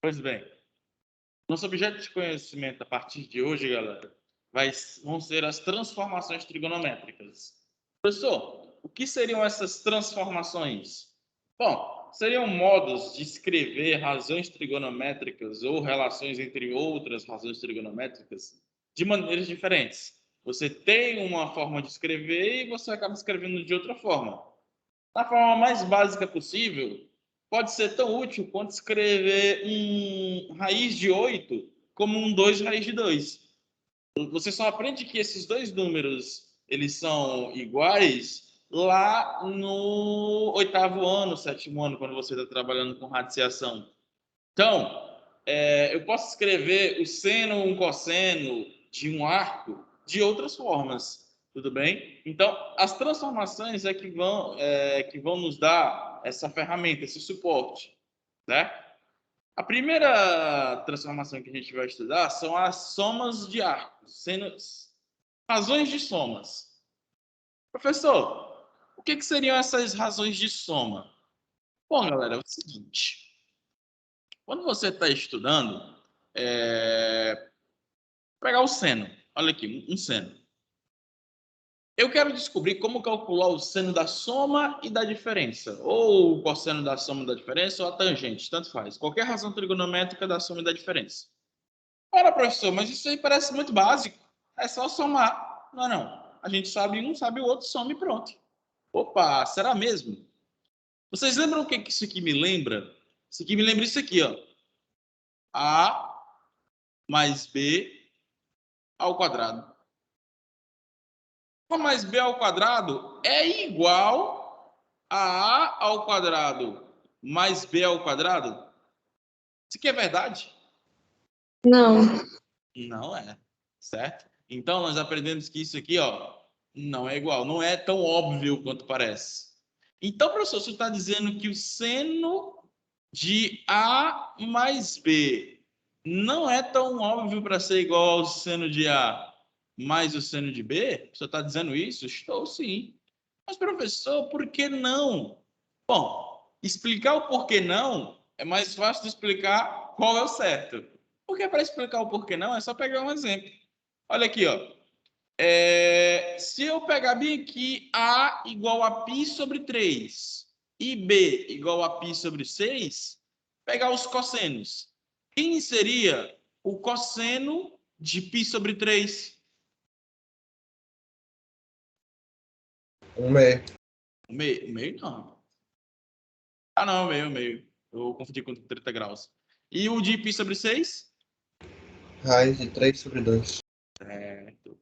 Pois bem, nosso objeto de conhecimento a partir de hoje, galera, vão ser as transformações trigonométricas. Professor, o que seriam essas transformações? Bom, seriam modos de escrever razões trigonométricas ou relações entre outras razões trigonométricas de maneiras diferentes. Você tem uma forma de escrever e você acaba escrevendo de outra forma. Da forma mais básica possível, pode ser tão útil quanto escrever um raiz de 8 como um 2 raiz de 2. Você só aprende que esses dois números eles são iguais lá no oitavo ano, sétimo ano, quando você está trabalhando com radiciação. Então, eu posso escrever o seno, um cosseno de um arco de outras formas, tudo bem? Então, as transformações que vão nos dar essa ferramenta, esse suporte, né? A primeira transformação que a gente vai estudar são as somas de arcos, razões de somas. Professor, o que seriam essas razões de soma? Bom, galera, é o seguinte. Quando você está estudando, pegar o seno. Olha aqui, um seno. Eu quero descobrir como calcular o seno da soma e da diferença. Ou o cosseno da soma e da diferença, ou a tangente, tanto faz. Qualquer razão trigonométrica da soma e da diferença. Ora, professor, mas isso aí parece muito básico. É só somar. Não, não. A gente sabe um, sabe o outro, soma e pronto. Opa, será mesmo? Vocês lembram o que isso aqui me lembra? Isso aqui me lembra isso aqui, ó. A mais B ao quadrado. A mais B ao quadrado é igual a ao quadrado mais B ao quadrado? Isso aqui é verdade? Não. Não é, certo? Então, nós aprendemos que isso aqui, ó, não é igual, não é tão óbvio quanto parece. Então, professor, você está dizendo que o seno de A mais B não é tão óbvio para ser igual ao seno de A mais o seno de B? Você está dizendo isso? Estou sim. Mas, professor, por que não? Bom, explicar o porquê não é mais fácil de explicar qual é o certo. Porque para explicar o porquê não, é só pegar um exemplo. Olha aqui, ó. Se eu pegar bem aqui A igual a π sobre 3 e B igual a π sobre 6, pegar os cossenos. Quem seria o cosseno de π sobre 3? Um meio. O meio não. Ah, não, meio. Eu confundi com 30 graus. E o de π sobre 6? Raiz de 3 sobre 2. Certo.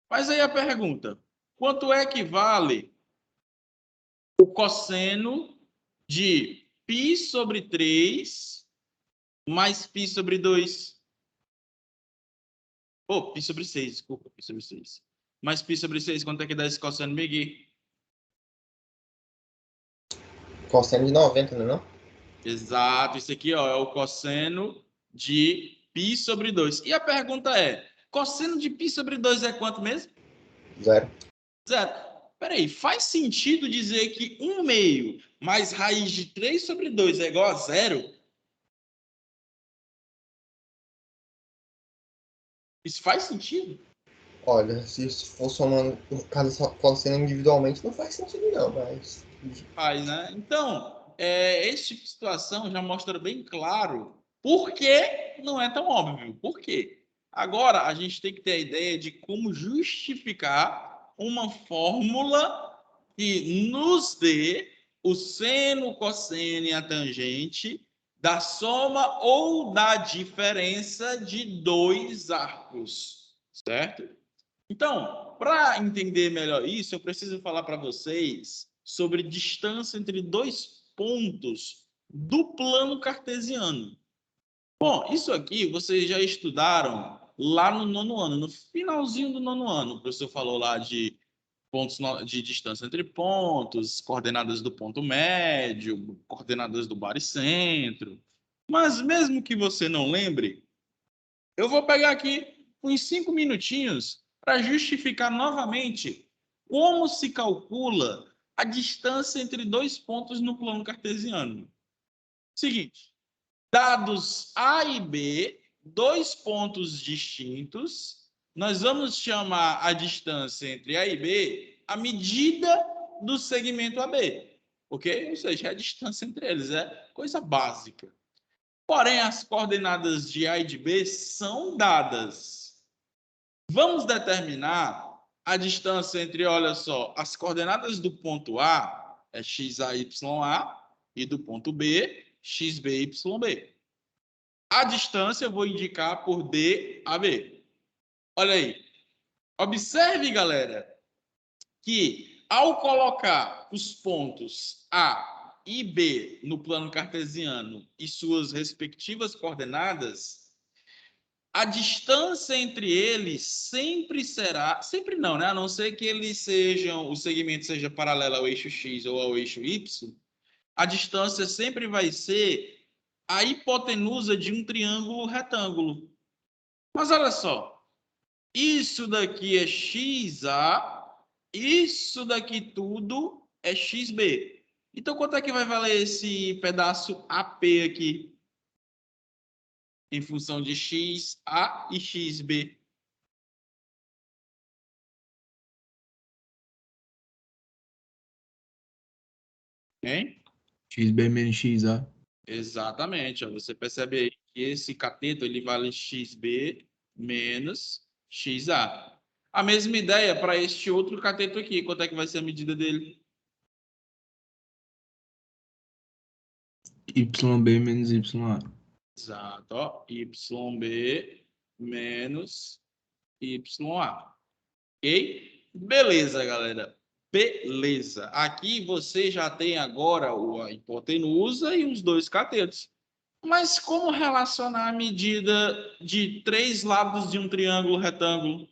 Mas aí a pergunta: quanto é que vale o cosseno de π sobre 3 mais π sobre 2? Oh, π sobre 6, desculpa, π sobre 6. Mais π sobre 6, quanto é que dá esse cosseno, Migui? Cosseno de 90, não é não? Exato, isso aqui ó, é o cosseno de π sobre 2. E a pergunta é, cosseno de π sobre 2 é quanto mesmo? 0. Zero. Peraí, faz sentido dizer que 1 meio mais raiz de 3 sobre 2 é igual a 0? Isso faz sentido? Olha, se for somando cada cosseno individualmente, não faz sentido não, mas... Faz, né? Então, esse tipo de situação já mostra bem claro por que não é tão óbvio. Por quê? Agora, a gente tem que ter a ideia de como justificar uma fórmula que nos dê o seno, o cosseno e a tangente da soma ou da diferença de dois arcos, certo? Então, para entender melhor isso, eu preciso falar para vocês sobre distância entre dois pontos do plano cartesiano. Bom, isso aqui vocês já estudaram lá no nono ano, no finalzinho do nono ano. O professor falou lá de pontos de distância entre pontos, coordenadas do ponto médio, coordenadas do baricentro. Mas mesmo que você não lembre, eu vou pegar aqui uns 5 minutinhos para justificar novamente como se calcula a distância entre dois pontos no plano cartesiano. Seguinte, dados A e B, 2 pontos distintos, nós vamos chamar a distância entre A e B a medida do segmento AB, ok? Ou seja, é a distância entre eles, é coisa básica. Porém, as coordenadas de A e de B são dadas. Vamos determinar a distância entre, olha só, as coordenadas do ponto A, é xa, ya, e do ponto B, xb, yb. A distância eu vou indicar por DAB. Olha aí. Observe, galera, que ao colocar os pontos A e B no plano cartesiano e suas respectivas coordenadas, a distância entre eles sempre será, sempre não, né? A não ser que eles sejam, o segmento seja paralelo ao eixo X ou ao eixo Y, a distância sempre vai ser a hipotenusa de um triângulo retângulo. Mas olha só, isso daqui é XA, isso daqui tudo é XB. Então, quanto é que vai valer esse pedaço AP aqui? Em função de XA e XB. Hein? XB menos XA. Exatamente. Ó. Você percebe aí que esse cateto ele vale XB menos XA. A mesma ideia para este outro cateto aqui. Quanto é que vai ser a medida dele? YB menos YA. Exato. Ó. YB menos YA. Ok? Beleza, galera. Beleza. Aqui você já tem agora a hipotenusa e os dois catetos. Mas como relacionar a medida de 3 lados de um triângulo retângulo?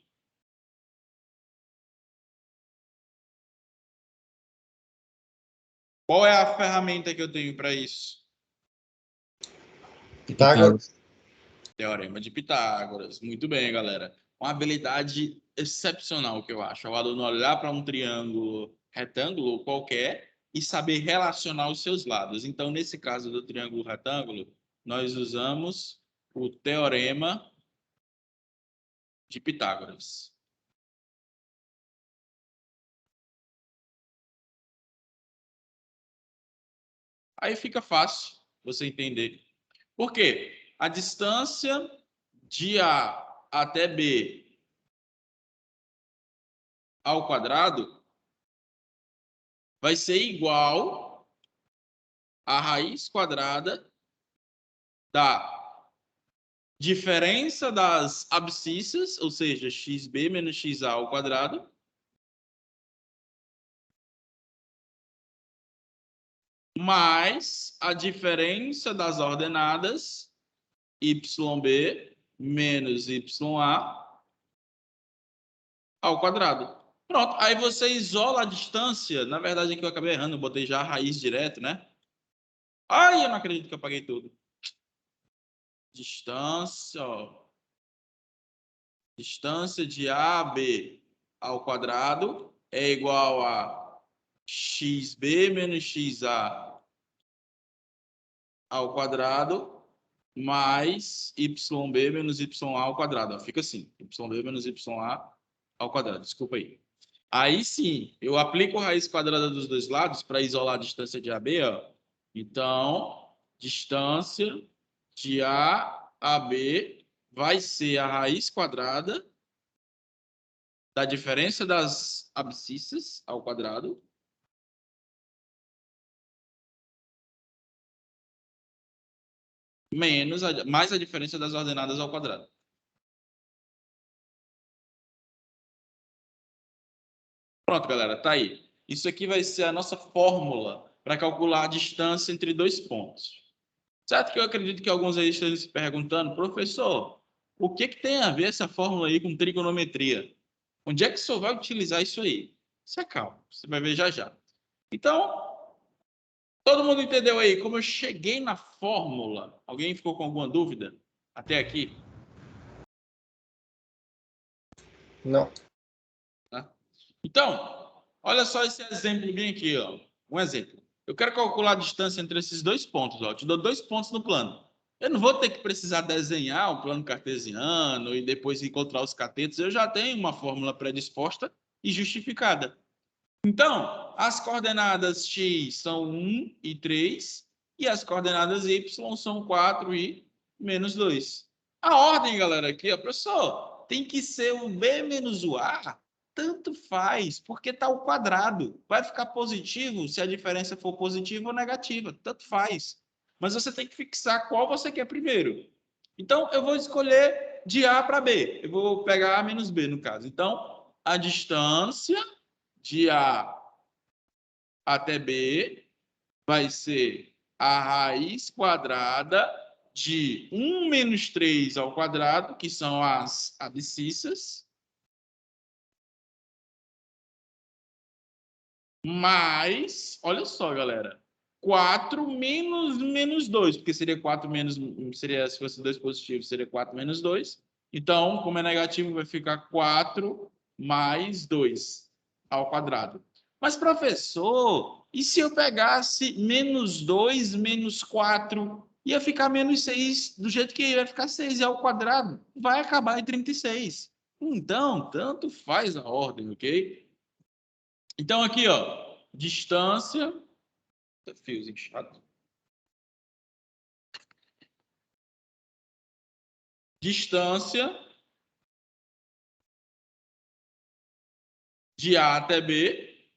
Qual é a ferramenta que eu tenho para isso? Pitágoras. Teorema de Pitágoras. Muito bem, galera. Uma habilidade excepcional que eu acho. O aluno olhar para um triângulo retângulo qualquer e saber relacionar os seus lados. Então, nesse caso do triângulo retângulo, nós usamos o teorema de Pitágoras. Aí fica fácil você entender. Por quê? A distância de A até B ao quadrado vai ser igual à raiz quadrada da diferença das abscissas, ou seja, xb menos xa ao quadrado, mais a diferença das ordenadas yb menos ya ao quadrado. Pronto, aí você isola a distância. Na verdade, aqui eu acabei errando, eu botei já a raiz direto, né? Ai, eu não acredito que eu apaguei tudo. Distância, ó. Distância de AB ao quadrado é igual a xb menos xa ao quadrado mais yb menos ya ao quadrado. Ó, fica assim, yb menos ya ao quadrado. Desculpa aí. Aí sim, eu aplico a raiz quadrada dos dois lados para isolar a distância de AB. Ó. Então, distância de A a B vai ser a raiz quadrada da diferença das abscissas ao quadrado menos mais a diferença das ordenadas ao quadrado. Pronto, galera, tá aí. Isso aqui vai ser a nossa fórmula para calcular a distância entre dois pontos. Certo que eu acredito que alguns aí estejam se perguntando, professor, o que tem a ver essa fórmula aí com trigonometria? Onde é que o senhor vai utilizar isso aí? Se acalma, você vai ver já já. Então, todo mundo entendeu aí como eu cheguei na fórmula? Alguém ficou com alguma dúvida até aqui? Não. Tá? Então, olha só esse exemplo bem aqui, ó. Um exemplo. Eu quero calcular a distância entre esses dois pontos. Ó. Eu te dou 2 pontos no plano. Eu não vou ter que precisar desenhar um plano cartesiano e depois encontrar os catetos. Eu já tenho uma fórmula predisposta e justificada. Então, as coordenadas x são 1 e 3 e as coordenadas y são 4 e menos 2. A ordem, galera, aqui, ó, professor, tem que ser o b menos o a. Tanto faz, porque está ao quadrado. Vai ficar positivo se a diferença for positiva ou negativa. Tanto faz. Mas você tem que fixar qual você quer primeiro. Então, eu vou escolher de A para B. Eu vou pegar A menos B, no caso. Então, a distância de A até B vai ser a raiz quadrada de 1 menos 3 ao quadrado, que são as abscissas, mais, olha só, galera, 4 menos 2, porque seria 4 menos, seria, se fosse 2 positivo, seria 4 menos 2. Então, como é negativo, vai ficar 4 mais 2 ao quadrado. Mas, professor, e se eu pegasse menos 2 menos 4, ia ficar menos 6, do jeito que ia ficar 6 ao quadrado, vai acabar em 36. Então, tanto faz a ordem, ok? Então, aqui, ó, distância, fios inchados. Distância de A até B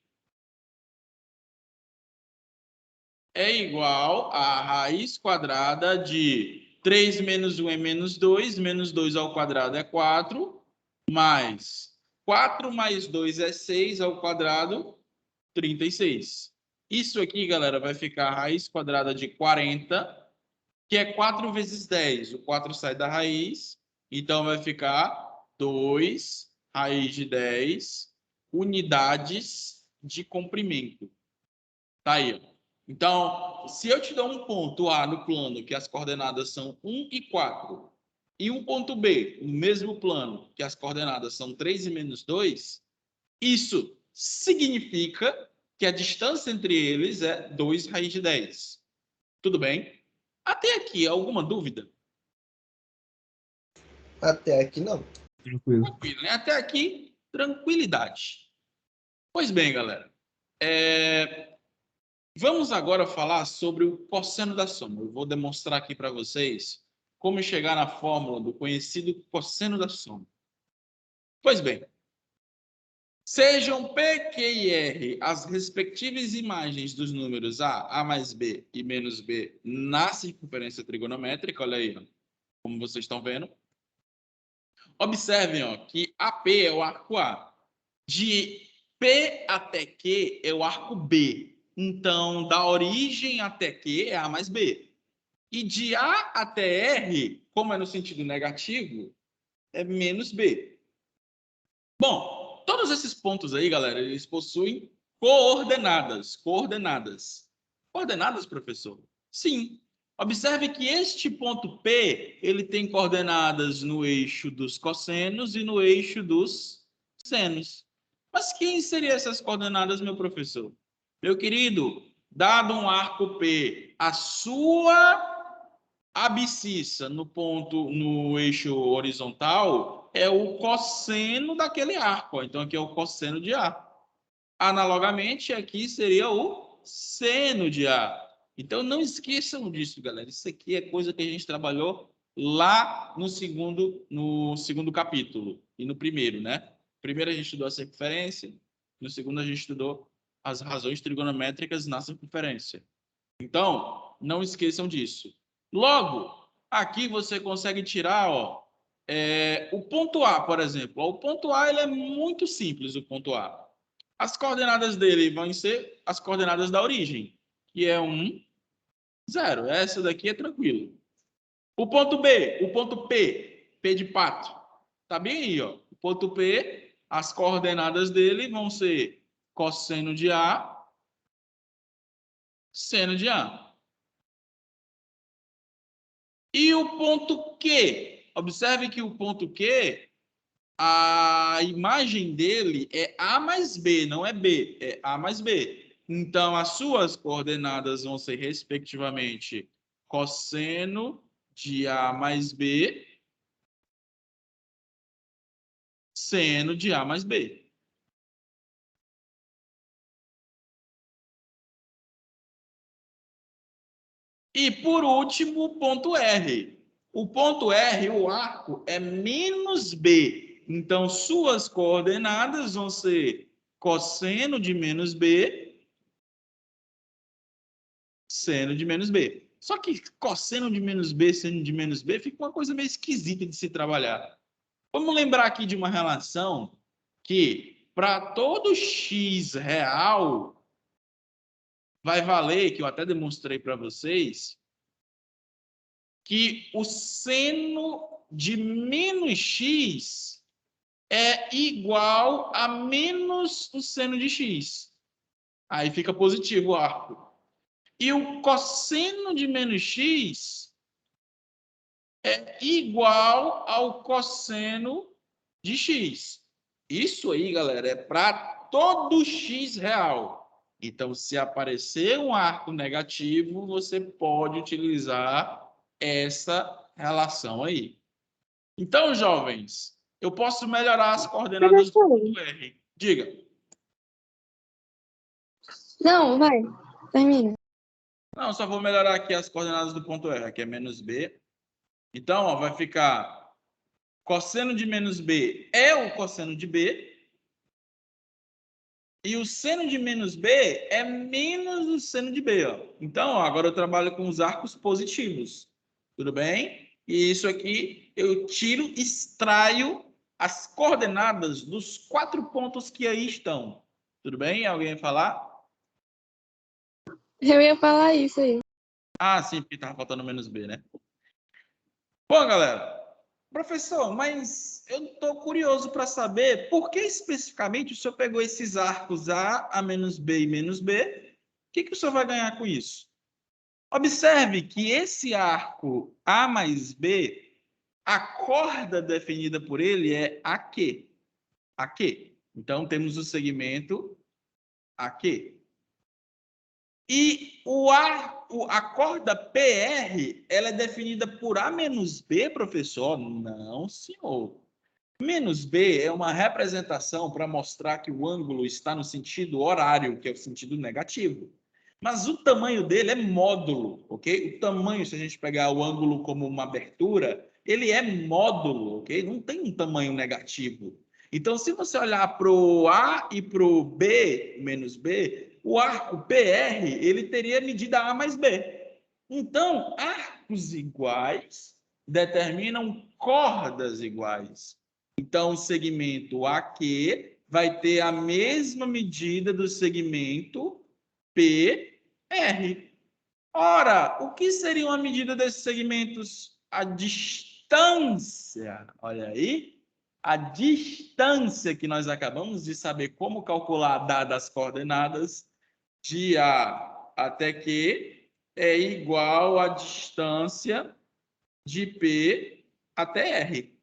é igual a raiz quadrada de 3 menos 1 é menos 2 ao quadrado é 4, mais 4 mais 2 é 6 ao quadrado, 36. Isso aqui, galera, vai ficar a raiz quadrada de 40, que é 4 vezes 10. O 4 sai da raiz, então vai ficar 2 raiz de 10 unidades de comprimento. Tá aí, ó. Então, se eu te dou um ponto A no plano, que as coordenadas são 1 e 4, e um ponto B no mesmo plano, que as coordenadas são 3 e menos 2, isso significa que a distância entre eles é 2 raiz de 10. Tudo bem? Até aqui, alguma dúvida? Até aqui não. Tranquilo. Tranquilo, né? Até aqui, tranquilidade. Pois bem, galera. Vamos agora falar sobre o cosseno da soma. Eu vou demonstrar aqui para vocês como chegar na fórmula do conhecido cosseno da soma. Pois bem, sejam P, Q e R as respectivas imagens dos números A mais B e menos B na circunferência trigonométrica, olha aí, ó, como vocês estão vendo. Observem, ó, que AP é o arco A. De P até Q é o arco B. Então, da origem até Q é A mais B. E de A até R, como é no sentido negativo, é menos B. Bom, todos esses pontos aí, galera, eles possuem coordenadas. Coordenadas. Coordenadas, professor? Sim. Observe que este ponto P, ele tem coordenadas no eixo dos cossenos e no eixo dos senos. Mas quem seriam essas coordenadas, meu professor? Meu querido, dado um arco P, a sua abscissa no eixo horizontal é o cosseno daquele arco. Então, aqui é o cosseno de A. Analogamente, aqui seria o seno de A. Então, não esqueçam disso, galera. Isso aqui é coisa que a gente trabalhou lá no segundo capítulo e no primeiro, né? Primeiro a gente estudou a circunferência, no segundo a gente estudou as razões trigonométricas na circunferência. Então, não esqueçam disso. Logo, aqui você consegue tirar, ó, o ponto A, por exemplo. O ponto A ele é muito simples, o ponto A. As coordenadas dele vão ser as coordenadas da origem, que é 1, 0. Essa daqui é tranquilo. O ponto B, o ponto P, P de pato, tá bem aí, ó. O ponto P, as coordenadas dele vão ser cosseno de A, seno de A. E o ponto Q? Observe que o ponto Q, a imagem dele é A mais B, não é B, é A mais B. Então, as suas coordenadas vão ser, respectivamente, cosseno de A mais B, seno de A mais B. E, por último, o ponto R. O ponto R, o arco, é menos B. Então, suas coordenadas vão ser cosseno de menos B, seno de menos B. Só que cosseno de menos B, seno de menos B, fica uma coisa meio esquisita de se trabalhar. Vamos lembrar aqui de uma relação que, para todo x real, vai valer, que eu até demonstrei para vocês, que o seno de menos x é igual a menos o seno de x. Aí fica positivo o arco. E o cosseno de menos x é igual ao cosseno de x. Isso aí, galera, é para todo x real. Então, se aparecer um arco negativo, você pode utilizar essa relação aí. Então, jovens, eu posso melhorar as coordenadas do ponto R. Diga. Não, vai. Termina. Não, só vou melhorar aqui as coordenadas do ponto R, que é menos B. Então, ó, vai ficar cosseno de menos B é o cosseno de B. E o seno de menos B é menos o seno de B. Ó. Então, ó, agora eu trabalho com os arcos positivos. Tudo bem? E isso aqui eu tiro, extraio as coordenadas dos 4 pontos que aí estão. Tudo bem? Alguém vai falar? Eu ia falar isso aí. Ah, sim, porque estava faltando menos B, né? Bom, galera, professor, mas eu estou curioso para saber por que especificamente o senhor pegou esses arcos A menos B e menos B. O que o senhor vai ganhar com isso? Observe que esse arco A mais B, a corda definida por ele é AQ. AQ. Então, temos o segmento AQ. E a corda PR, ela é definida por A menos B, professor? Não, senhor. Menos B é uma representação para mostrar que o ângulo está no sentido horário, que é o sentido negativo. Mas o tamanho dele é módulo, ok? O tamanho, se a gente pegar o ângulo como uma abertura, ele é módulo, ok? Não tem um tamanho negativo. Então, se você olhar para o A e para o B, menos B, o arco PR, ele teria medida A mais B. Então, arcos iguais determinam cordas iguais. Então, o segmento AQ vai ter a mesma medida do segmento PR. Ora, o que seria uma medida desses segmentos? A distância. Olha aí. A distância que nós acabamos de saber como calcular, dadas as coordenadas de A até Q, é igual à distância de P até R.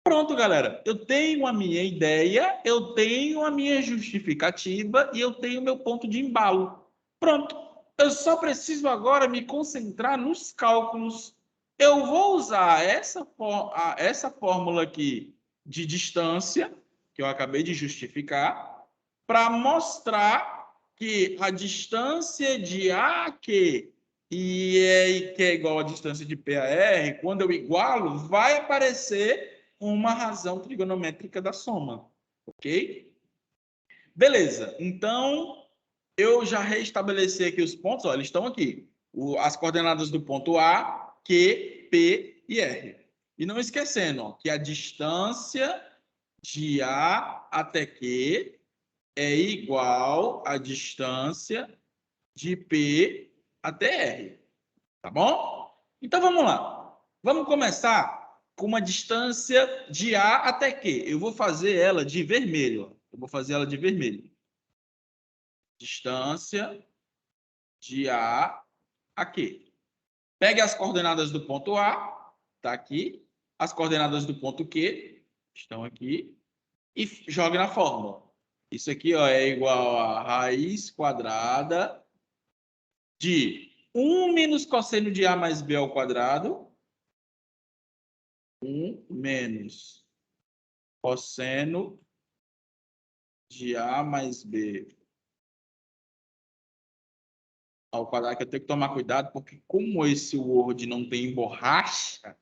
Pronto, galera. Eu tenho a minha ideia, eu tenho a minha justificativa e eu tenho o meu ponto de embalo. Pronto. Eu só preciso agora me concentrar nos cálculos. Eu vou usar essa fórmula aqui de distância, que eu acabei de justificar, para mostrar que a distância de AQ que é igual à distância de PAR, quando eu igualo, vai aparecer uma razão trigonométrica da soma, ok? Beleza, então eu já reestabeleci aqui os pontos, ó, eles estão aqui. As coordenadas do ponto A, Q, P e R. E não esquecendo ó, que a distância de A até Q é igual à distância de P até R. Tá bom? Então vamos lá. Vamos começar com uma distância de A até Q. Eu vou fazer ela de vermelho. Eu vou fazer ela de vermelho. Distância de A a Q. Pegue as coordenadas do ponto A, está aqui. As coordenadas do ponto Q estão aqui. E jogue na fórmula. Isso aqui, ó, é igual a raiz quadrada de 1 menos cosseno de A mais B ao quadrado. 1 menos cosseno de A mais B ao quadrado, que eu tenho que tomar cuidado, porque como esse Word não tem borracha,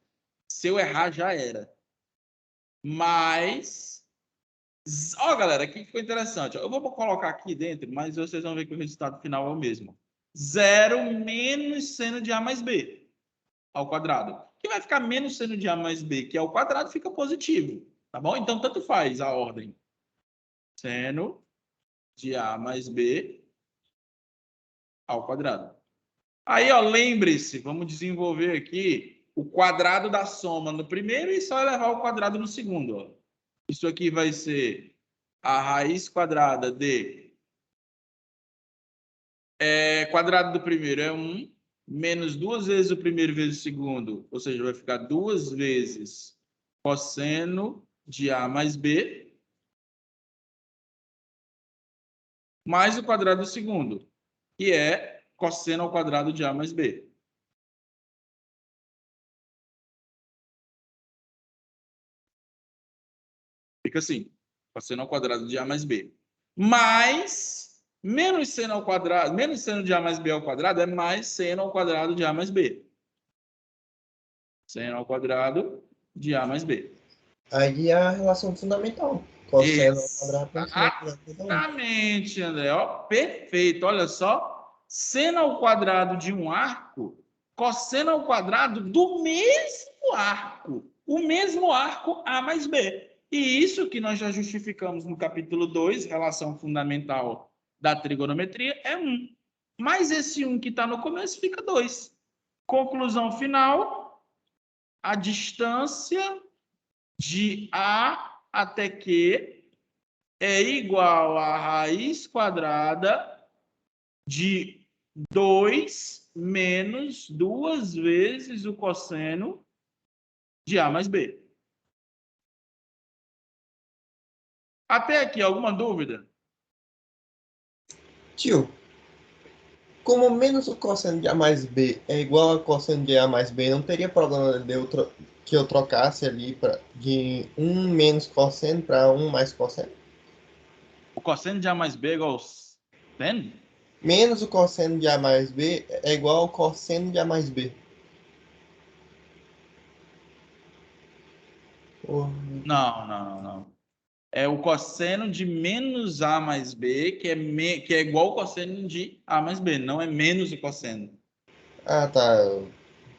se eu errar já era. Mas, ó, galera, aqui ficou interessante. Eu vou colocar aqui dentro, mas vocês vão ver que o resultado final é o mesmo. 0 menos seno de A mais B ao quadrado. Que vai ficar menos seno de A mais B, que é ao quadrado, fica positivo. Tá bom? Então, tanto faz a ordem. Seno de A mais B ao quadrado. Aí, ó, lembre-se, vamos desenvolver aqui o quadrado da soma no primeiro e só elevar ao quadrado no segundo. Ó. Isso aqui vai ser a raiz quadrada de... quadrado do primeiro é 1, menos 2 vezes o primeiro vezes o segundo, ou seja, vai ficar 2 vezes cosseno de A mais B, mais o quadrado do segundo, que é cosseno ao quadrado de A mais B. Fica assim, cosseno ao quadrado de A mais B. Mais menos seno ao quadrado, menos seno de A mais B ao quadrado é mais seno ao quadrado de A mais B. Seno ao quadrado de A mais B. Aí é a relação fundamental. Cosseno ao quadrado é seno ao quadrado. Exatamente, André. Ó, perfeito. Olha só. Seno ao quadrado de um arco, cosseno ao quadrado do mesmo arco. O mesmo arco A mais B. E isso que nós já justificamos no capítulo 2, relação fundamental da trigonometria, é 1. Mas esse 1 que está no começo fica 2. Conclusão final, a distância de A até Q é igual a raiz quadrada de 2 menos 2 vezes o cosseno de A mais B. Até aqui, alguma dúvida? Tio, como menos o cosseno de A mais B é igual a cosseno de A mais B, não teria problema que eu trocasse ali de 1 menos cosseno para 1 mais cosseno? O cosseno de A mais B é igual a 100? Menos o cosseno de A mais B é igual ao cosseno de A mais B. Não. É o cosseno de menos A mais B, que é igual ao cosseno de A mais B. Não é menos o cosseno. Ah, tá.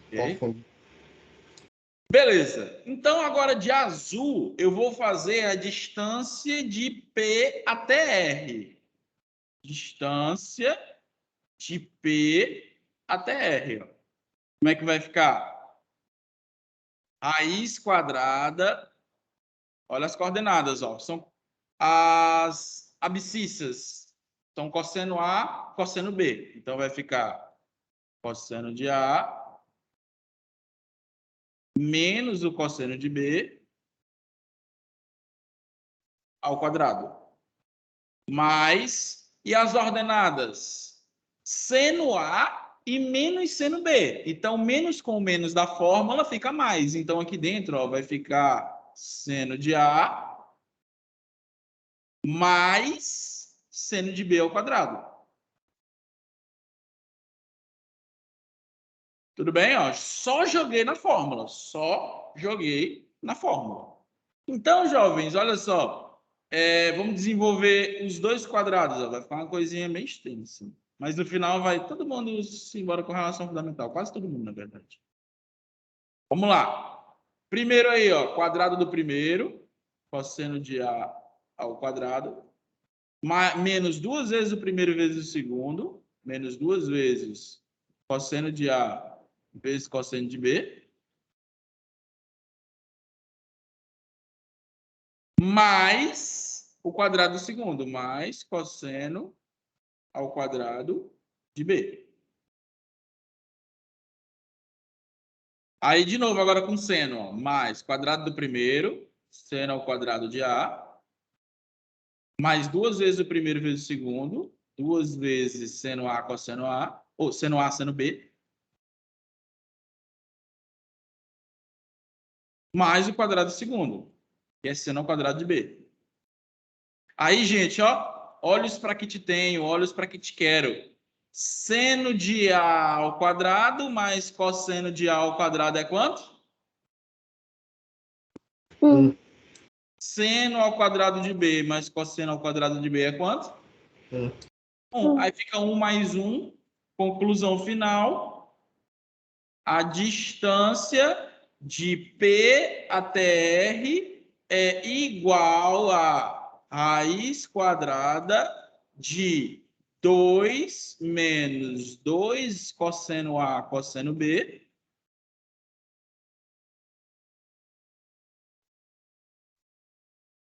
Ok? Confundi. Beleza. Então, agora de azul, eu vou fazer a distância de P até R. Distância de P até R. Ó. Como é que vai ficar? Raiz quadrada. Olha as coordenadas, ó. São as abscissas. São cosseno A, cosseno B. Então, vai ficar cosseno de A menos o cosseno de B ao quadrado. Mais, e as ordenadas? Seno A e menos seno B. Então, menos com menos da fórmula fica mais. Então, aqui dentro ó, vai ficar seno de A mais seno de B ao quadrado. Tudo bem? Ó, só joguei na fórmula. Só joguei na fórmula. Então, jovens, olha só. Vamos desenvolver os dois quadrados. Ó. Vai ficar uma coisinha meio extensa. Mas no final vai todo mundo se embora com relação fundamental. Quase todo mundo, na verdade. Vamos lá. Primeiro aí, ó, quadrado do primeiro. Cosseno de A ao quadrado. Menos 2 vezes o primeiro vezes o segundo. Menos 2 vezes cosseno de A vezes cosseno de B. Mais o quadrado do segundo. Mais cosseno ao quadrado de B. Aí, de novo, agora com seno. Ó, mais quadrado do primeiro. Seno ao quadrado de A. mais 2 vezes o primeiro vezes o segundo, 2 vezes seno A cosseno A, ou seno A seno B, mais o quadrado do segundo, que é seno ao quadrado de B. Aí, gente, ó, olhos para que te tenho, olhos para que te quero. Seno de A ao quadrado mais cosseno de A ao quadrado é quanto? Seno ao quadrado de B mais cosseno ao quadrado de B é quanto? 1. Aí fica 1 mais 1. Conclusão final. A distância de P até R é igual a raiz quadrada de 2 menos 2 cosseno A cosseno B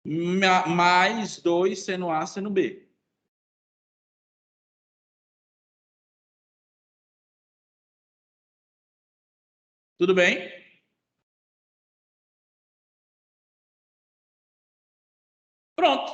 mais 2 seno A seno B. Tudo bem? Pronto.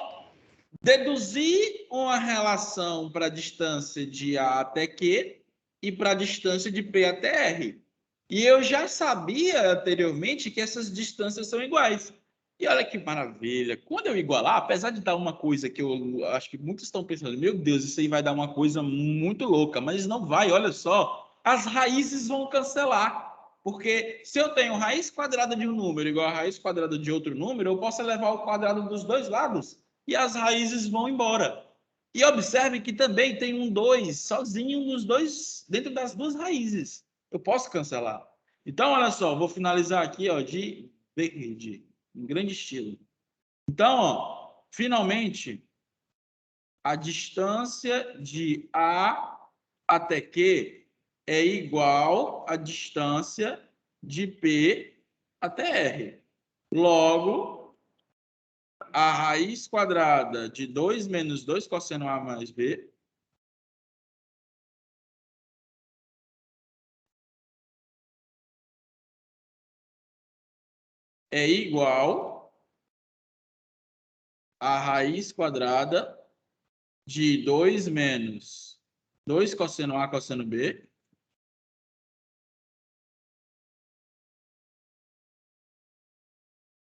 Deduzir uma relação para a distância de A até Q e para a distância de P até R. E eu já sabia anteriormente que essas distâncias são iguais. E olha que maravilha. Quando eu igualar, apesar de dar uma coisa que eu acho que muitos estão pensando, meu Deus, isso aí vai dar uma coisa muito louca, mas não vai, olha só. As raízes vão cancelar. Porque se eu tenho raiz quadrada de um número igual a raiz quadrada de outro número, eu posso levar o quadrado dos dois lados e as raízes vão embora. E observe que também tem um 2 sozinho nos dois, dentro das duas raízes. Eu posso cancelar. Então, olha só, vou finalizar aqui, ó, de verde, em grande estilo. Então, ó, finalmente, a distância de A até Q é igual à distância de P até R. Logo, a raiz quadrada de 2 menos 2 cosseno A mais B é igual à raiz quadrada de 2 menos 2 cosseno A cosseno B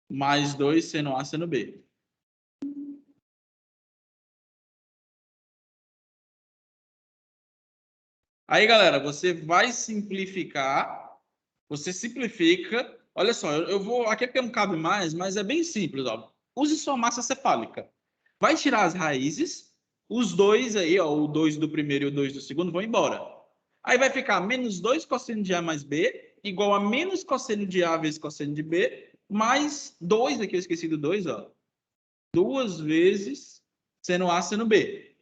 mais 2 seno A seno B. Aí, galera, você vai simplificar, você simplifica. Olha só, eu vou. Aqui é porque não cabe mais, mas é bem simples, ó. Use sua massa cefálica. Vai tirar as raízes, os dois aí, ó, o 2 do primeiro e o 2 do segundo vão embora. Aí vai ficar menos 2 cosseno de A mais B, igual a menos cosseno de A vezes cosseno de B, mais 2, aqui eu esqueci do 2, ó. 2 vezes seno A seno B.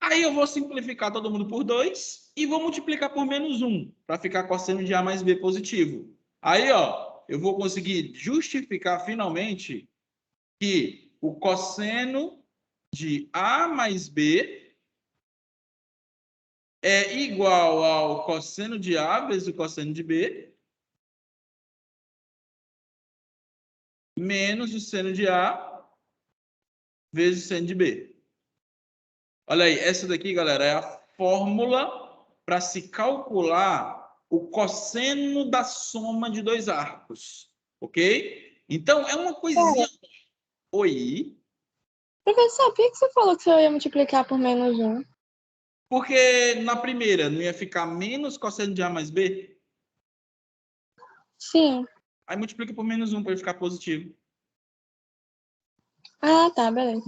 Aí eu vou simplificar todo mundo por 2 e vou multiplicar por menos 1, para ficar cosseno de A mais B positivo. Aí, ó, eu vou conseguir justificar finalmente que o cosseno de A mais B é igual ao cosseno de A vezes o cosseno de B menos o seno de A vezes o seno de B. Olha aí, essa daqui, galera, é a fórmula para se calcular o cosseno da soma de dois arcos, ok? Então, é uma coisinha... Oi? Professor, por que você falou que você ia multiplicar por menos 1? Porque na primeira não ia ficar menos cosseno de A mais B? Sim. Aí multiplica por menos 1 para ele ficar positivo. Ah, tá, beleza.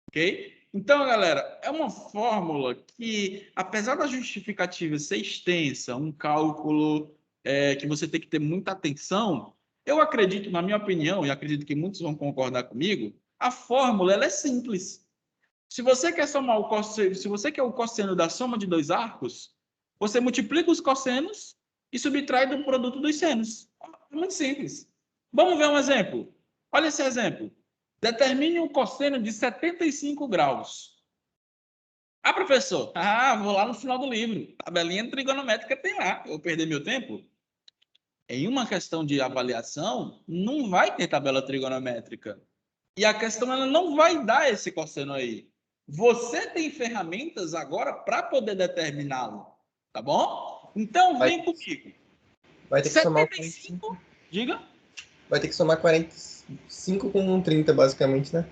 Ok? Então, galera, é uma fórmula que, apesar da justificativa ser extensa, um cálculo que você tem que ter muita atenção, eu acredito, na minha opinião, e acredito que muitos vão concordar comigo, a fórmula ela é simples. Se você quer somar o cosseno, se você quer o cosseno da soma de dois arcos, você multiplica os cossenos e subtrai do produto dos senos. É muito simples. Vamos ver um exemplo. Olha esse exemplo. Determine um cosseno de 75 graus. Ah, professor, vou lá no final do livro. Tabelinha trigonométrica tem lá. Eu vou perder meu tempo? Em uma questão de avaliação, não vai ter tabela trigonométrica. E a questão, ela não vai dar esse cosseno aí. Você tem ferramentas agora para poder determiná-lo, tá bom? Então, vem comigo. Vai ter que somar 75, diga. Vai ter que somar 45 com 30, basicamente, né?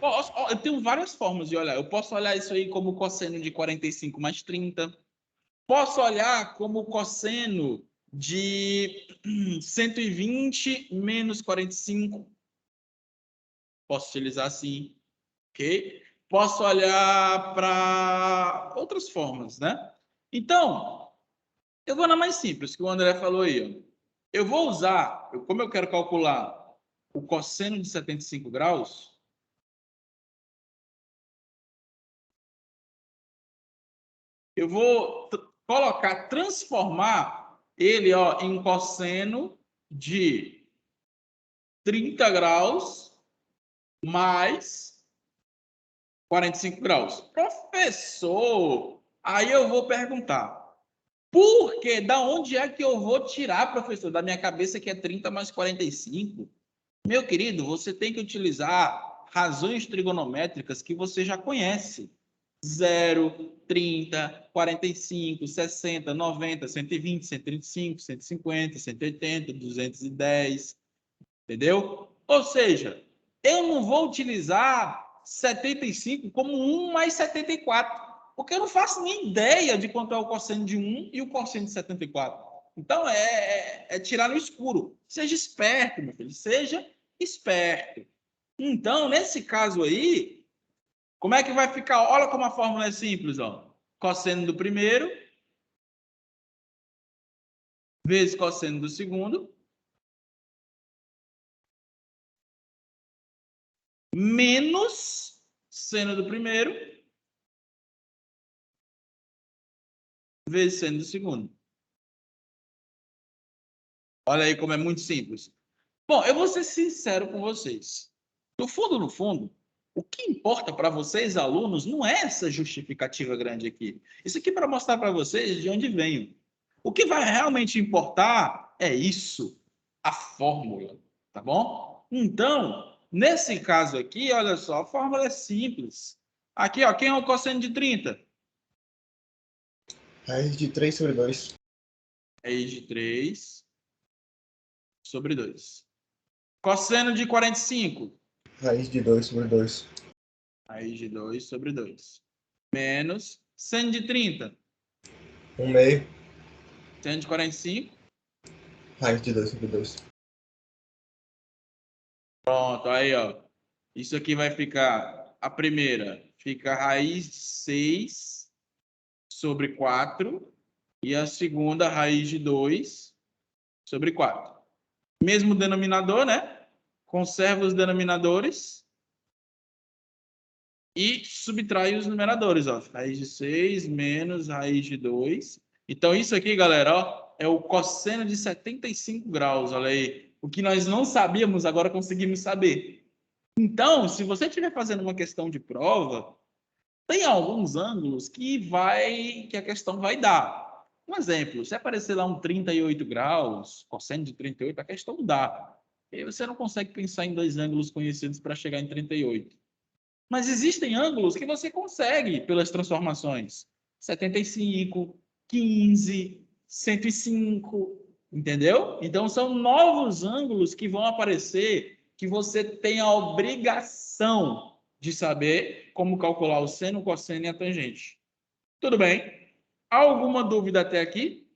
Eu tenho várias formas de olhar. Eu posso olhar isso aí como cosseno de 45 mais 30. Posso olhar como cosseno de 120 menos 45. Posso utilizar assim, ok? Posso olhar para outras formas, né? Então, eu vou na mais simples, que o André falou aí. Ó. Eu vou usar, como eu quero calcular o cosseno de 75 graus, eu vou transformar ele ó, em cosseno de 30 graus mais 45 graus. Professor, aí eu vou perguntar, por quê? Da onde é que eu vou tirar, professor? Da minha cabeça que é 30 mais 45? Meu querido, você tem que utilizar razões trigonométricas que você já conhece. 0, 30, 45, 60, 90, 120, 135, 150, 180, 210, entendeu? Ou seja, eu não vou utilizar 75 como 1 mais 74, porque eu não faço nem ideia de quanto é o cosseno de 1 e o cosseno de 74. Então, é tirar no escuro. Seja esperto, meu filho, seja esperto. Então, nesse caso aí, como é que vai ficar? Olha como a fórmula é simples, ó. Cosseno do primeiro vezes cosseno do segundo menos seno do primeiro vezes seno do segundo. Olha aí como é muito simples. Bom, eu vou ser sincero com vocês. No fundo, o que importa para vocês, alunos, não é essa justificativa grande aqui. Isso aqui é para mostrar para vocês de onde venho. O que vai realmente importar é isso, a fórmula, tá bom? Então, nesse caso aqui, olha só, a fórmula é simples. Aqui, ó, quem é o cosseno de 30? Raiz de 3 sobre 2. Raiz de 3 sobre 2. Cosseno de 45? Raiz de 2 sobre 2. Raiz de 2 sobre 2. Menos seno de 30. 1 meio. Seno de 45. Raiz de 2 sobre 2. Pronto, aí, ó. Isso aqui vai ficar... A primeira fica raiz de 6 sobre 4. E a segunda, raiz de 2 sobre 4. Mesmo denominador, né? Conserva os denominadores. E subtrai os numeradores, ó. Raiz de 6 menos raiz de 2. Então, isso aqui, galera, ó, é o cosseno de 75 graus. Olha aí. O que nós não sabíamos, agora conseguimos saber. Então, se você estiver fazendo uma questão de prova, tem alguns ângulos que a questão vai dar. Um exemplo, se aparecer lá um 38 graus, cosseno de 38, a questão dá. E aí você não consegue pensar em dois ângulos conhecidos para chegar em 38. Mas existem ângulos que você consegue pelas transformações. 75, 15, 105, entendeu? Então, são novos ângulos que vão aparecer que você tem a obrigação de saber como calcular o seno, o cosseno e a tangente. Tudo bem? Alguma dúvida até aqui?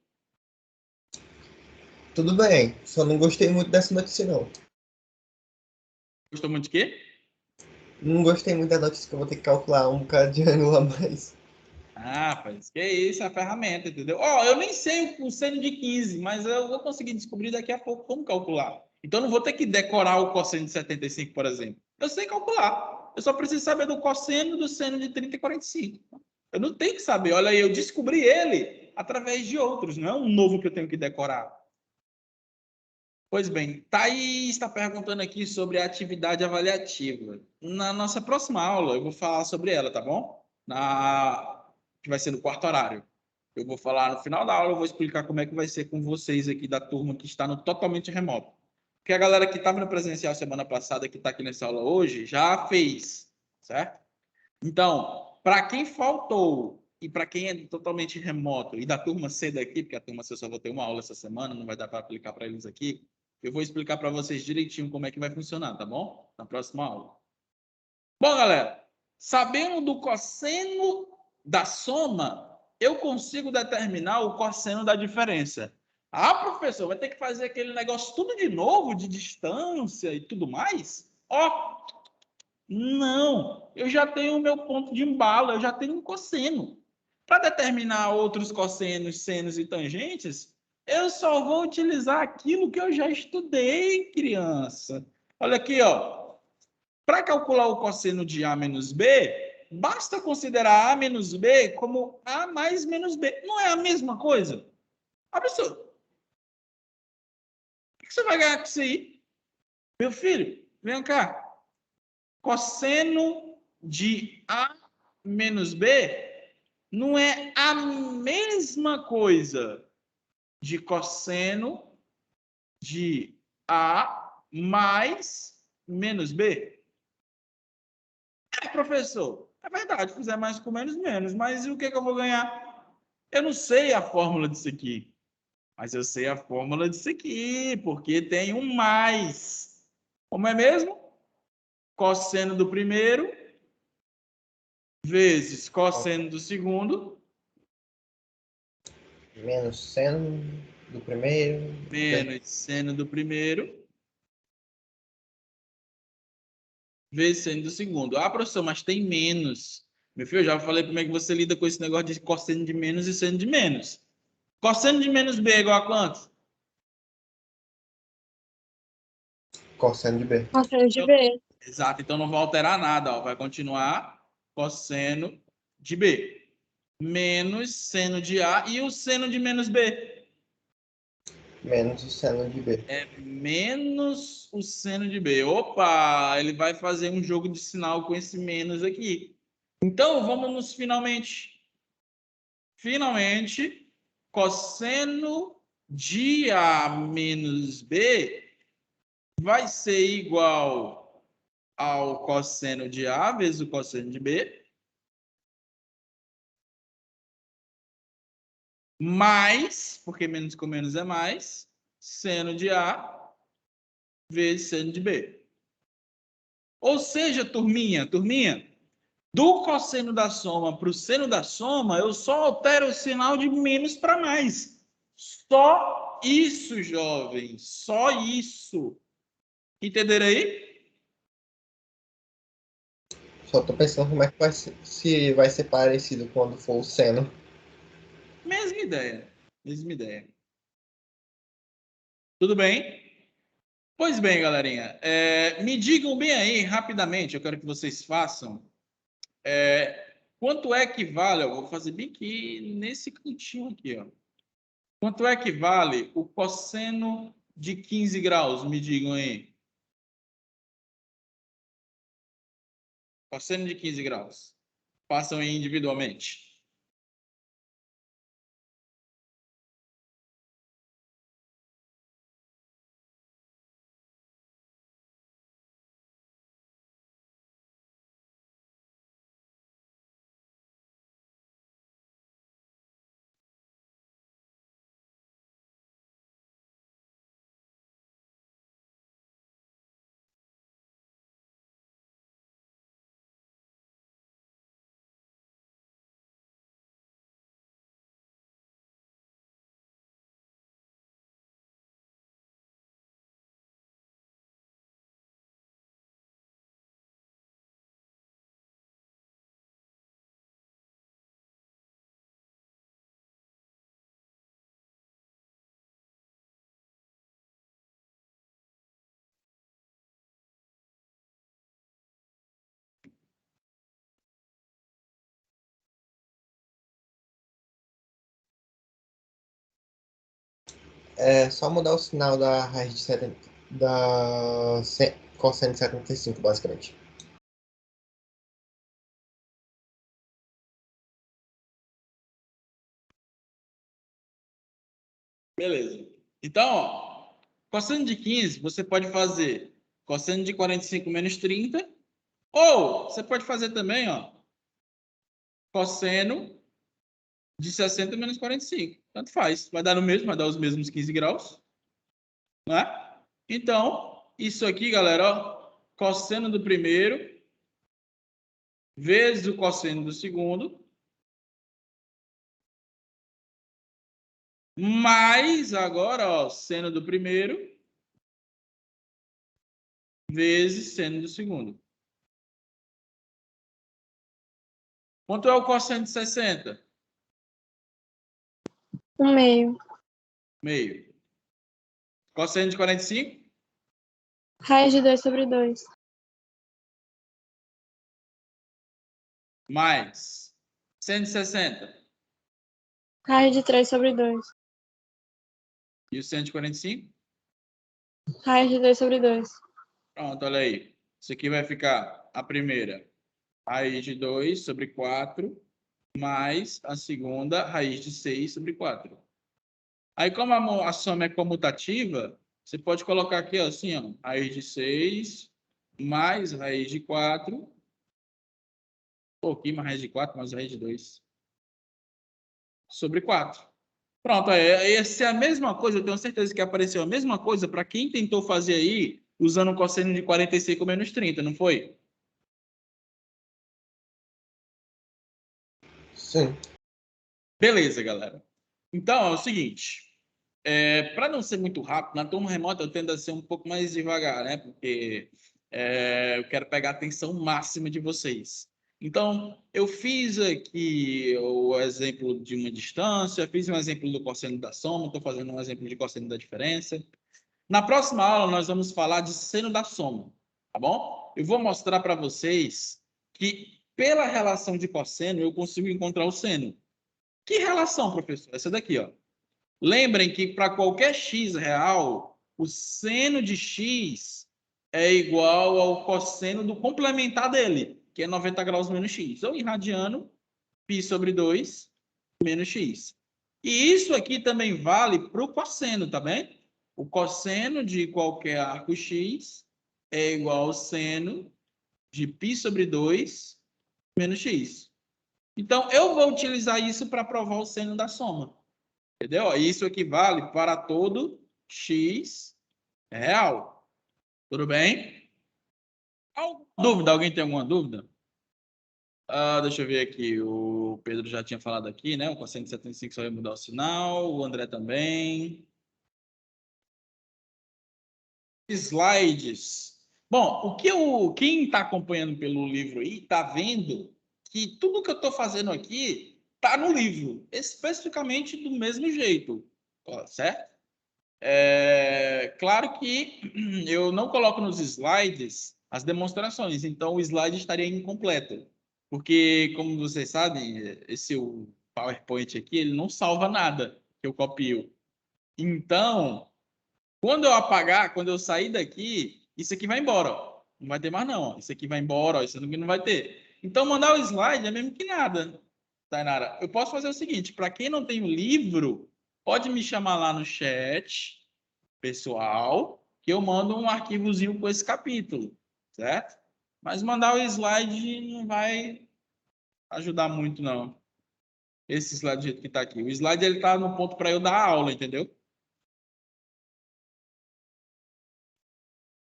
Tudo bem, só não gostei muito dessa notícia, não. Gostou muito de quê? Não gostei muito da notícia que eu vou ter que calcular um bocado de ângulo a mais. Ah, rapaz, que isso, é a ferramenta, entendeu? Ó, eu nem sei o seno de 15, mas eu vou conseguir descobrir daqui a pouco como calcular. Então, eu não vou ter que decorar o cosseno de 75, por exemplo. Eu sei calcular. Eu só preciso saber do cosseno do seno de 30 e 45. Eu não tenho que saber. Olha aí, eu descobri ele através de outros, não é um novo que eu tenho que decorar. Pois bem, Thaís está perguntando aqui sobre a atividade avaliativa. Na nossa próxima aula, eu vou falar sobre ela, tá bom? Que vai ser no quarto horário. Eu vou falar no final da aula, eu vou explicar como é que vai ser com vocês aqui da turma que está no totalmente remoto. Porque a galera que estava no presencial semana passada, que está aqui nessa aula hoje, já fez, certo? Então, para quem faltou e para quem é totalmente remoto e da turma C daqui, porque a turma C só vou ter uma aula essa semana, não vai dar para aplicar para eles aqui, eu vou explicar para vocês direitinho como é que vai funcionar, tá bom? Na próxima aula. Bom, galera, sabendo do cosseno da soma, eu consigo determinar o cosseno da diferença. Ah, professor, vai ter que fazer aquele negócio tudo de novo, de distância e tudo mais? Ó, não, eu já tenho o meu ponto de embalo, eu já tenho um cosseno. Para determinar outros cossenos, senos e tangentes, eu só vou utilizar aquilo que eu já estudei, criança. Olha aqui, ó. Para calcular o cosseno de A menos B, basta considerar A menos B como A mais menos B. Não é a mesma coisa? Absurdo. O que você vai ganhar com isso aí? Meu filho, vem cá. Cosseno de A menos B não é a mesma coisa de cosseno de A mais menos B? É, professor, é verdade, fizer mais com menos, menos, mas e o que que eu vou ganhar? Eu não sei a fórmula disso aqui, mas eu sei a fórmula disso aqui, porque tem um mais. Como é mesmo? Cosseno do primeiro vezes cosseno do segundo Menos seno do primeiro. menos seno do primeiro vezes seno do segundo. Ah, professor, mas tem menos. Meu filho, eu já falei como é que você lida com esse negócio de cosseno de menos e seno de menos. Cosseno de menos B é igual a quanto? Cosseno de B. Cosseno de B. Exato, então não vai alterar nada, ó. Vai continuar cosseno de B menos seno de A e o seno de menos B Menos o seno de B. é menos o seno de B. Opa, ele vai fazer um jogo de sinal com esse menos aqui. Então, vamos nos finalmente. Finalmente, cosseno de A menos B vai ser igual ao cosseno de A vezes o cosseno de B, mais, porque menos com menos é mais, seno de A vezes seno de B. Ou seja, turminha, do cosseno da soma para o seno da soma, eu só altero o sinal de menos para mais. Só isso, jovens, só isso. Entenderam aí? Só tô pensando como é que vai ser, se vai ser parecido quando for o seno. Mesma ideia, mesma ideia. Tudo bem? Pois bem, galerinha, me digam bem aí, rapidamente, eu quero que vocês façam, quanto é que vale, eu vou fazer bem aqui nesse cantinho aqui, ó. Quanto é que vale o cosseno de 15 graus? Me digam aí. Cosseno de 15 graus. Façam aí individualmente. É só mudar o sinal da raiz de 70, cosseno de 75, basicamente. Beleza. Então, ó, Cosseno de 15, você pode fazer cosseno de 45 menos 30, ou você pode fazer também, ó, cosseno de 60 menos 45. Tanto faz. Vai dar no mesmo, vai dar os mesmos 15 graus. Né? Então, isso aqui, galera, ó, cosseno do primeiro vezes o cosseno do segundo, mais agora, ó, seno do primeiro vezes seno do segundo. Quanto é o cosseno de 60? 1/2. Meio. Cosseno de 45? Raiz de 2/2. Mais. Seno de 60? Raiz de 3/2. E o seno de 45? Raiz de 2/2. Pronto, olha aí. Isso aqui vai ficar a primeira, raiz de 2 sobre 4, mais a segunda, raiz de 6 sobre 4. Aí, como a soma é comutativa, você pode colocar aqui, ó, assim, ó, raiz de 6 mais raiz de 4. Um pouquinho mais raiz de 4 mais raiz de 2. Sobre 4. Pronto, essa é a mesma coisa, eu tenho certeza que apareceu a mesma coisa para quem tentou fazer aí usando o cosseno de 45 menos 30, não foi? Sim. Beleza, galera. Então, é o seguinte. Para não ser muito rápido, na turma remota eu tendo a ser um pouco mais devagar, né? Porque eu quero pegar a atenção máxima de vocês. Então, eu fiz aqui o exemplo de uma distância, fiz um exemplo do cosseno da soma, estou fazendo um exemplo de cosseno da diferença. Na próxima aula, nós vamos falar de seno da soma, tá bom? Eu vou mostrar para vocês que, pela relação de cosseno, eu consigo encontrar o seno. Que relação, professor? Essa daqui, ó. Lembrem que para qualquer x real, o seno de x é igual ao cosseno do complementar dele, que é 90 graus menos x. Ou em radiano, π sobre 2 menos x. E isso aqui também vale para o cosseno, tá bem? O cosseno de qualquer arco x é igual ao seno de π sobre 2 menos x. Então, eu vou utilizar isso para provar o seno da soma. Entendeu? Isso equivale para todo x real. Tudo bem? Alguma dúvida? Alguém tem alguma dúvida? Deixa eu ver aqui. O Pedro já tinha falado aqui, né? O cosseno de 75 só ia mudar o sinal. O André também. Slides. Bom, quem está acompanhando pelo livro aí está vendo que tudo que eu estou fazendo aqui está no livro, especificamente do mesmo jeito, certo? Claro que eu não coloco nos slides as demonstrações, então o slide estaria incompleto, porque, como vocês sabem, esse o PowerPoint aqui, ele não salva nada que eu copio. Então, quando eu apagar, quando eu sair daqui, isso aqui vai embora, ó. Não vai ter mais não, ó. Isso aqui vai embora, ó. Isso aqui não vai ter. Então, mandar o slide é mesmo que nada, Tainara. Eu posso fazer o seguinte, para quem não tem o livro, pode me chamar lá no chat, pessoal, que eu mando um arquivozinho com esse capítulo, certo? Mas mandar o slide não vai ajudar muito, não. Esse slide do jeito que está aqui. O slide, ele tá no ponto para eu dar aula, entendeu?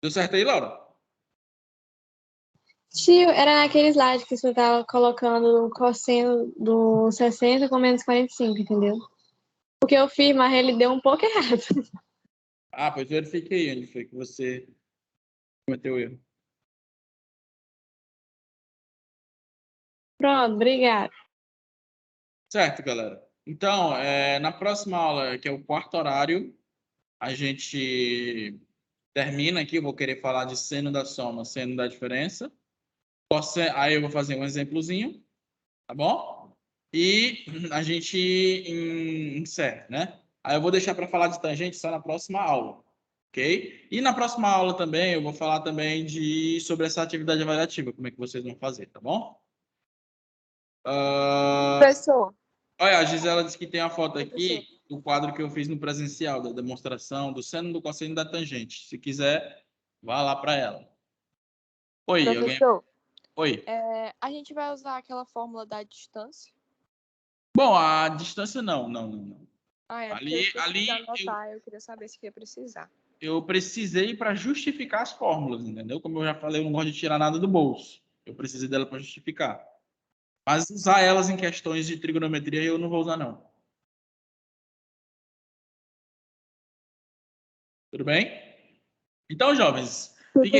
Deu certo aí, Laura? Tio, era naquele slide que você tava colocando o cosseno do 60 com menos 45, entendeu? Porque eu fiz, mas ele deu um pouco errado. Pois verifiquei onde foi que você cometeu erro. Pronto, obrigada. Certo, galera. Então, na próxima aula, que é o quarto horário, a gente termina aqui. Eu vou querer falar de seno da soma, seno da diferença. Aí eu vou fazer um exemplozinho, tá bom? E a gente encerra, né? Aí eu vou deixar para falar de tangente só na próxima aula, ok? E na próxima aula também eu vou falar também sobre essa atividade avaliativa, como é que vocês vão fazer, tá bom? Professor. Olha, a Gisela disse que tem a foto aqui do quadro que eu fiz no presencial, da demonstração do seno, do cosseno e da tangente. Se quiser, vá lá para ela. Oi, alguém? Professor, Oi. a gente vai usar aquela fórmula da distância? Bom, a distância não. Ah, é Ali- porque eu esqueci ali de anotar, eu queria saber se ia precisar. Eu precisei para justificar as fórmulas, entendeu? Como eu já falei, eu não gosto de tirar nada do bolso. Eu precisei dela para justificar. Mas usar elas em questões de trigonometria eu não vou usar, não. Tudo bem? Então, jovens, fiquem